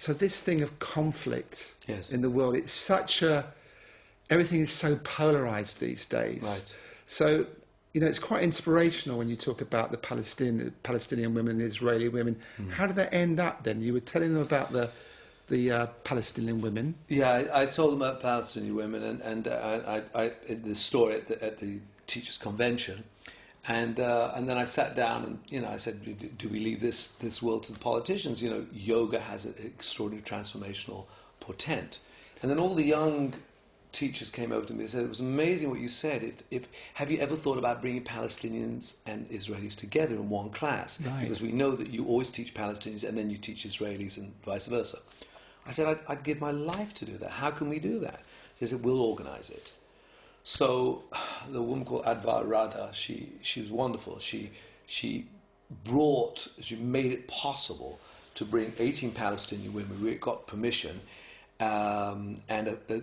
So this thing of conflict Yes. in the world, it's such a... Everything is so polarised these days. Right. So, you know, it's quite inspirational when you talk about the Palestinian women and the Israeli women. How did that end up then? You were telling them about the Palestinian women. Yeah, I told them about Palestinian women and I the story at the teachers' convention, and then I sat down and, you know, I said, do we leave this world to the politicians? You know, yoga has an extraordinary transformational portent, and then all the young teachers came over to me and said, it was amazing what you said. If have you ever thought about bringing Palestinians and Israelis together in one class? Right. Because we know that you always teach Palestinians and then you teach Israelis and vice versa. I said, I'd give my life to do that. How can we do that? They said, we'll organize it. So the woman called Advar Rada, she was wonderful. She made it possible to bring 18 Palestinian women. We got permission. And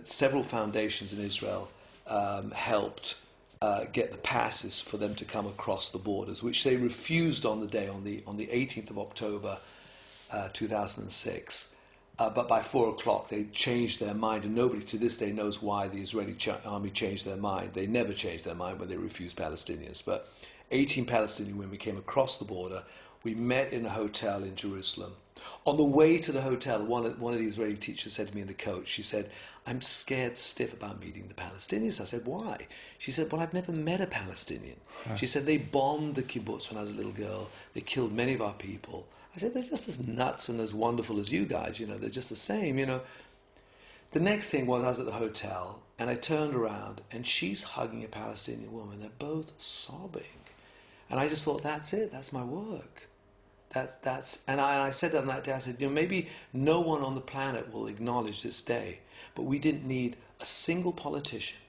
several foundations in Israel helped get the passes for them to come across the borders, which they refused on the day, on the 18th of October 2006. But by 4 o'clock they changed their mind, and nobody to this day knows why the Israeli army changed their mind. They never changed their mind when they refused Palestinians. But 18 Palestinian women came across the border. We met in a hotel in Jerusalem. On the way to the hotel, one of the Israeli teachers said to me in the coach, she said, I'm scared stiff about meeting the Palestinians. I said, why? She said, well, I've never met a Palestinian. Huh. She said, they bombed the kibbutz when I was a little girl. They killed many of our people. I said, they're just as nuts and as wonderful as you guys, you know, they're just the same, you know. The next thing was I was at the hotel and I turned around and she's hugging a Palestinian woman. They're both sobbing. And I just thought, that's it, that's my work. And I said on that day, I said, you know, maybe no one on the planet will acknowledge this day, but we didn't need a single politician.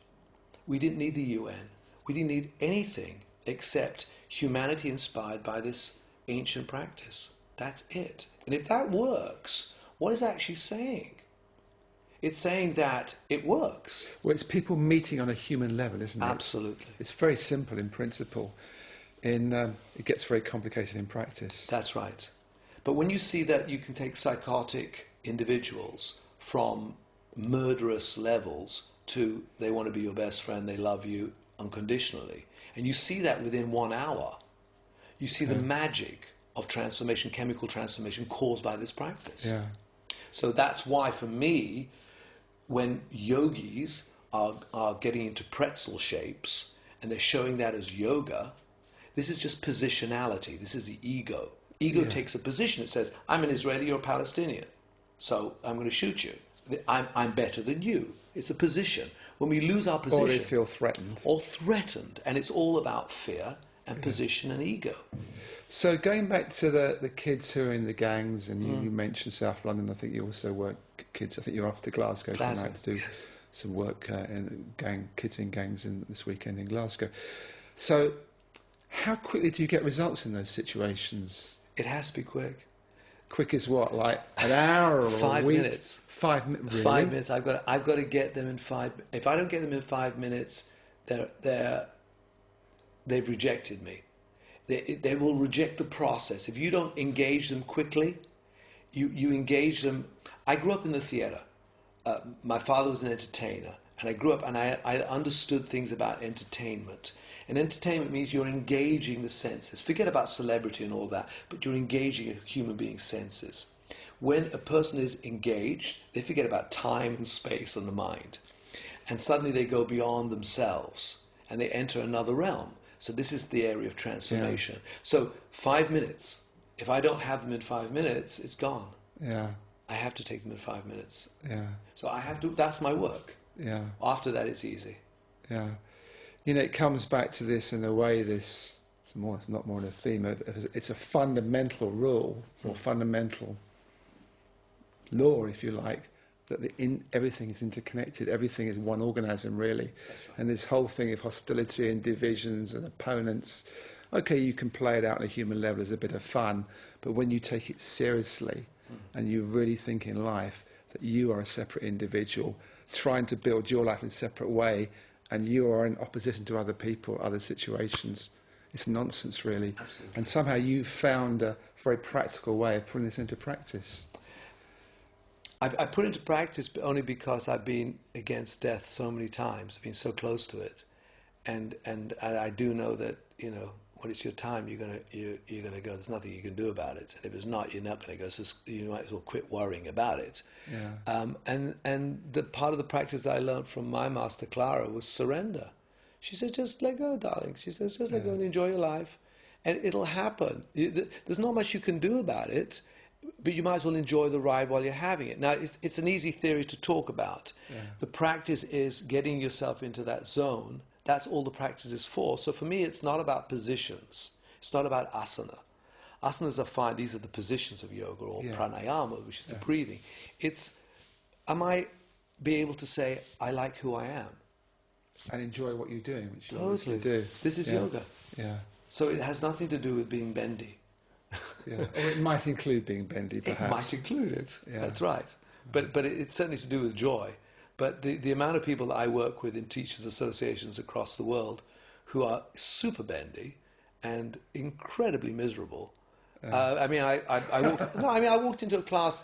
We didn't need the UN. We didn't need anything except humanity inspired by this ancient practice. That's it. And if that works, what is it actually saying? It's saying that it works. Well, it's people meeting on a human level, isn't it? Absolutely. It's very simple in principle. It gets very complicated in practice. That's right. But when you see that you can take psychotic individuals from murderous levels to they want to be your best friend, they love you unconditionally, and you see that within 1 hour, you see the magic of transformation, chemical transformation caused by this practice. Yeah. So that's why for me, when yogis are getting into pretzel shapes and they're showing that as yoga, this is just positionality. This is the ego. Ego takes a position. It says, I'm an Israeli or a Palestinian, so I'm going to shoot you. I'm better than you. It's a position. When we lose our position... Or they feel threatened. Or threatened. And it's all about fear and position and ego. So going back to the kids who are in the gangs, and you mentioned South London, I think you also work kids, I think you're off to Glasgow tonight to do some work in kids in gangs this weekend in Glasgow. So... how quickly do you get results in those situations? It has to be quick. Quick as what, like an hour or 5 a week? minutes. 5 minutes. Really? 5 minutes. I've got to get them in 5. If I don't get them in 5 minutes, they've rejected me. They will reject the process. If you don't engage them quickly, you engage them. I grew up in the theatre. My father was an entertainer, and I grew up and I understood things about entertainment. And entertainment means you're engaging the senses. Forget about celebrity and all that, but you're engaging a human being's senses. When a person is engaged, they forget about time and space and the mind. And suddenly they go beyond themselves and they enter another realm. So this is the area of transformation. Yeah. So 5 minutes. If I don't have them in 5 minutes, it's gone. Yeah. I have to take them in 5 minutes. Yeah. So I have to, that's my work. Yeah. After that, it's easy. Yeah. You know, it comes back to this in a way, it's not more than a theme, it's a fundamental rule, or fundamental law, if you like, that everything is interconnected, everything is one organism, really. That's right. And this whole thing of hostility and divisions and opponents, okay, you can play it out on a human level as a bit of fun, but when you take it seriously and you really think in life that you are a separate individual, trying to build your life in a separate way, and you are in opposition to other people, other situations, it's nonsense, really. Absolutely. And somehow you've found a very practical way of putting this into practice. I put into practice only because I've been against death so many times. I've been so close to it, and I do know that, you know, when it's your time, you're gonna go. There's nothing you can do about it, and if it's not, you're not gonna go. So you might as well quit worrying about it. Yeah. And the part of the practice that I learned from my master Clara was surrender. She said, just let go, darling. She says, just let go and enjoy your life, and it'll happen. There's not much you can do about it, but you might as well enjoy the ride while you're having it. Now, it's an easy theory to talk about. Yeah. The practice is getting yourself into that zone. That's all the practice is for. So for me, it's not about positions. It's not about asana. Asanas are fine. These are the positions of yoga, or pranayama, which is the breathing. It's, am I be able to say, I like who I am? And enjoy what you're doing, which you Totally. obviously do. This is yoga. Yeah. So it has nothing to do with being bendy. Yeah. Or it might include being bendy, perhaps. It might include it. Yeah. That's right. But it's certainly to do with joy. But the amount of people that I work with in teachers' associations across the world who are super bendy and incredibly miserable. I walked into a class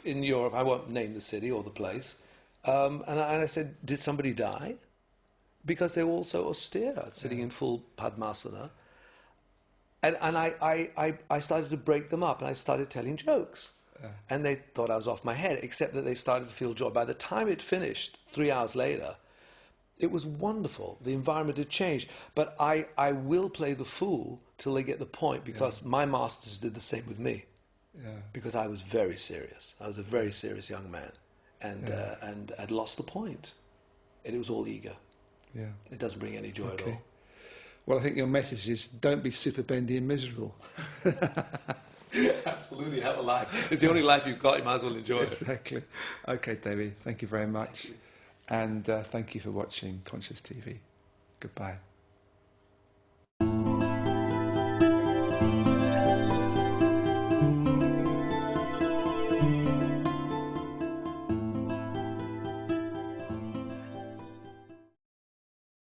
in Europe. I won't name the city or the place. And I said, did somebody die? Because they were all so austere, sitting in full Padmasana. And I started to break them up, and I started telling jokes. And they thought I was off my head, except that they started to feel joy. By the time it finished, 3 hours later, it was wonderful. The environment had changed. But I will play the fool till they get the point, because my masters did the same with me. Yeah. Because I was very serious. I was a very serious young man. And I'd lost the point. And it was all ego. Yeah. It doesn't bring any joy at all. Well, I think your message is don't be super bendy and miserable. Absolutely, have a life. It's the only life you've got, you might as well enjoy it. Exactly. Okay, David, thank you very much. And thank you for watching Conscious TV. Goodbye.